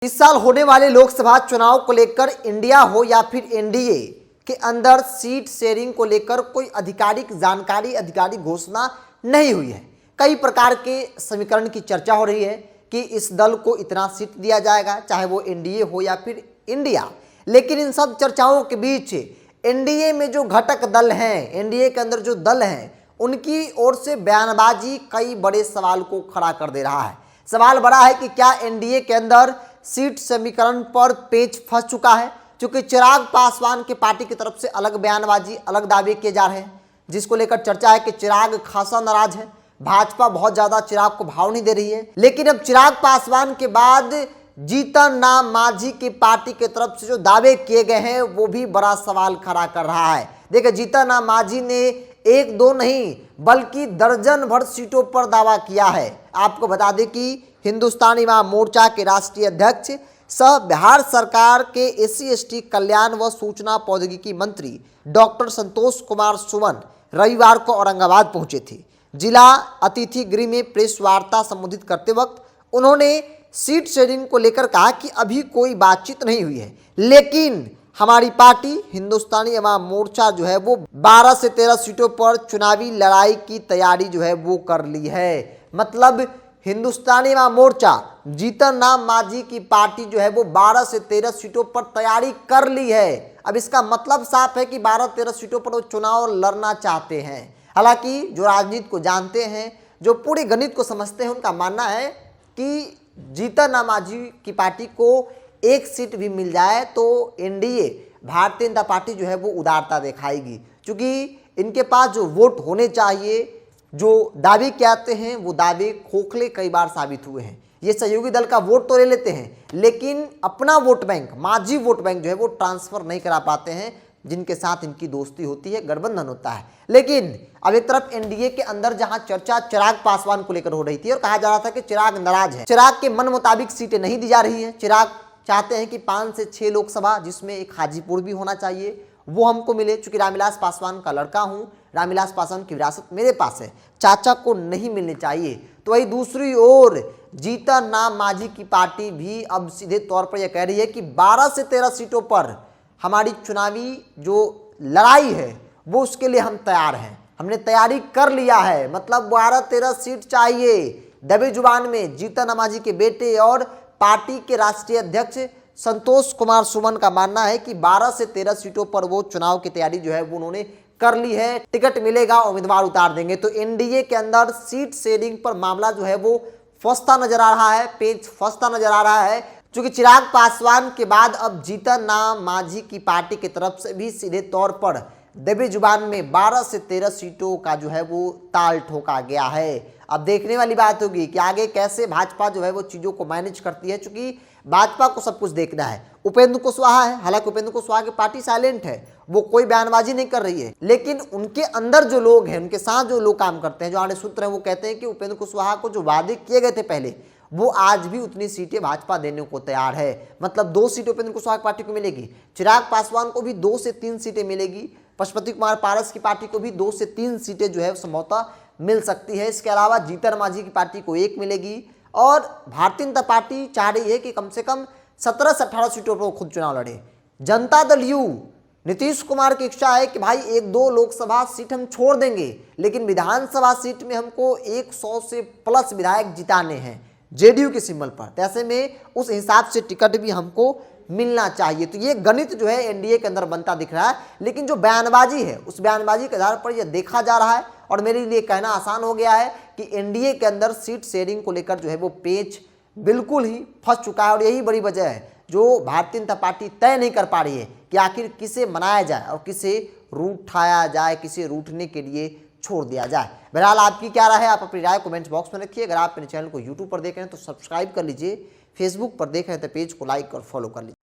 इस साल होने वाले लोकसभा चुनाव को लेकर इंडिया हो या फिर एनडीए के अंदर सीट शेयरिंग को लेकर कोई आधिकारिक जानकारी, आधिकारिक घोषणा नहीं हुई है। कई प्रकार के समीकरण की चर्चा हो रही है कि इस दल को इतना सीट दिया जाएगा, चाहे वो एनडीए हो या फिर इंडिया। लेकिन इन सब चर्चाओं के बीच एनडीए में जो घटक दल हैं, एनडीए के अंदर जो दल हैं, उनकी ओर से बयानबाजी कई बड़े सवाल को खड़ा कर दे रहा है। सवाल बड़ा है कि क्या एनडीए के अंदर सीट समीकरण पर पेच फंस चुका है, क्योंकि चिराग पासवान की पार्टी की तरफ से अलग बयानबाजी, अलग दावे किए जा रहे हैं, जिसको लेकर चर्चा है कि चिराग खासा नाराज है, भाजपा बहुत ज्यादा चिराग को भाव नहीं दे रही है। लेकिन अब चिराग पासवान के बाद जीतन राम मांझी की पार्टी की तरफ से जो दावे किए गए हैं वो भी बड़ा सवाल खड़ा कर रहा है। देखिए, जीतन राम मांझी ने एक दो नहीं बल्कि दर्जन भर सीटों पर दावा किया है। आपको बता दें कि हिंदुस्तानी अवाम मोर्चा के राष्ट्रीय अध्यक्ष सह बिहार सरकार के SC/ST कल्याण व सूचना प्रौद्योगिकी मंत्री डॉक्टर संतोष कुमार सुमन रविवार को औरंगाबाद पहुंचे थे। जिला अतिथि गृह में प्रेस वार्ता संबोधित करते वक्त उन्होंने सीट शेयरिंग को लेकर कहा कि अभी कोई बातचीत नहीं हुई है, लेकिन हमारी पार्टी हिंदुस्तानी अवाम मोर्चा जो है वो 12 से 13 सीटों पर चुनावी लड़ाई की तैयारी जो है वो कर ली है। मतलब हिंदुस्तानी अवाम मोर्चा जीतन राम मांझी की पार्टी जो है वो 12 से 13 सीटों पर तैयारी कर ली है। अब इसका मतलब साफ है कि 12-13 सीटों पर वो चुनाव लड़ना चाहते हैं। हालांकि जो राजनीति को जानते हैं, जो पूरे गणित को समझते हैं, उनका मानना है कि जीतन राम मांझी की पार्टी को एक सीट भी मिल जाए तो एनडीए भारतीय जनता पार्टी जो है वो उदारता दिखाएगी, क्योंकि इनके पास जो वोट होने चाहिए, जो दावे किए आते हैं, वो दावे खोखले कई बार साबित हुए हैं। ये सहयोगी दल का वोट तो ले लेते हैं, लेकिन अपना vote bank, Manjhi vote bank जो है वो ट्रांसफर नहीं करा पाते हैं, जिनके साथ इनकी दोस्ती होती है, गठबंधन होता है। लेकिन अब एक तरफ एनडीए के अंदर जहां चर्चा चिराग पासवान को लेकर हो रही थी और कहा जा रहा था कि चिराग नाराज है, चिराग के मन मुताबिक सीटें नहीं दी जा रही है। चिराग चाहते हैं कि 5 से 6 लोकसभा, जिसमें एक हाजीपुर भी होना चाहिए, वो हमको मिले। चूंकि रामविलास पासवान का लड़का हूं, रामविलास पासवान की विरासत मेरे पास है, चाचा को नहीं मिलनी चाहिए। तो वही दूसरी ओर जीतन राम मांझी की पार्टी भी अब सीधे तौर पर यह कह रही है कि 12 से 13 सीटों पर हमारी चुनावी जो लड़ाई है वो उसके लिए हम तैयार हैं, हमने तैयारी कर लिया है। मतलब 12-13 सीट चाहिए। दबे जुबान में जीतन राम मांझी के बेटे और पार्टी के राष्ट्रीय अध्यक्ष संतोष कुमार सुमन का मानना है कि 12 से 13 सीटों पर वो चुनाव की तैयारी जो है वो उन्होंने कर ली है। टिकट मिलेगा, उम्मीदवार उतार देंगे। तो एनडीए के अंदर सीट शेयरिंग पर मामला जो है वो फंसता नजर आ रहा है, पेच फंसता नजर आ रहा है, क्योंकि चिराग पासवान के बाद अब जीतन राम मांझी की पार्टी की तरफ से भी सीधे तौर पर दबे जुबान में 12 से 13 सीटों का जो है वो ताल ठोका गया है। अब देखने वाली बात होगी कि आगे कैसे भाजपा जो है वो चीज़ों को मैनेज करती है, क्योंकि भाजपा को सब कुछ देखना है। उपेंद्र कुशवाहा है, हालांकि उपेंद्र कुशवाहा की पार्टी साइलेंट है, वो कोई बयानबाजी नहीं कर रही है, लेकिन उनके अंदर जो लोग हैं, उनके साथ जो लोग काम करते हैं, जो आड़े सूत्र हैं, वो कहते हैं कि उपेंद्र कुशवाहा को जो वादे किए गए थे पहले, वो आज भी उतनी सीटें भाजपा देने को तैयार है। मतलब 2 सीटें उपेंद्र कुशवाहा की पार्टी को मिलेगी, चिराग पासवान को भी 2 से 3 सीटें मिलेगी, पशुपति कुमार पारस की पार्टी को भी 2 से 3 सीटें जो है संभवतः मिल सकती है। इसके अलावा जीतन मांझी की पार्टी को 1 मिलेगी और भारतीय जनता पार्टी चाह रही है कि कम से कम 17 से 18 सीटों पर वो खुद चुनाव लड़े। जनता दल यू नीतीश कुमार की इच्छा है कि भाई 1-2 लोकसभा सीट हम छोड़ देंगे, लेकिन विधानसभा सीट में हमको 100 से प्लस विधायक जिताने हैं जेडीयू के सिंबल पर। तो ऐसे में उस हिसाब से टिकट भी हमको मिलना चाहिए। तो ये गणित जो है एनडीए के अंदर बनता दिख रहा है, लेकिन जो बयानबाजी है उस बयानबाजी के आधार पर यह देखा जा रहा है और मेरे लिए कहना आसान हो गया है कि एनडीए के अंदर सीट शेयरिंग को लेकर जो है वो पेच बिल्कुल ही फंस चुका है। और यही बड़ी वजह है जो भारतीय जनता पार्टी तय नहीं कर पा रही है कि आखिर किसे मनाया जाए और किसे रूठाया जाए, किसे रूठने के लिए छोड़ दिया जाए। बहरहाल आपकी क्या राय है, आप अपनी राय कमेंट बॉक्स में रखिए। अगर आप मेरे चैनल को यूट्यूब पर देख रहे हैं तो सब्सक्राइब कर लीजिए, फेसबुक पर देख रहे हैं तो पेज को लाइक और फॉलो कर लीजिए।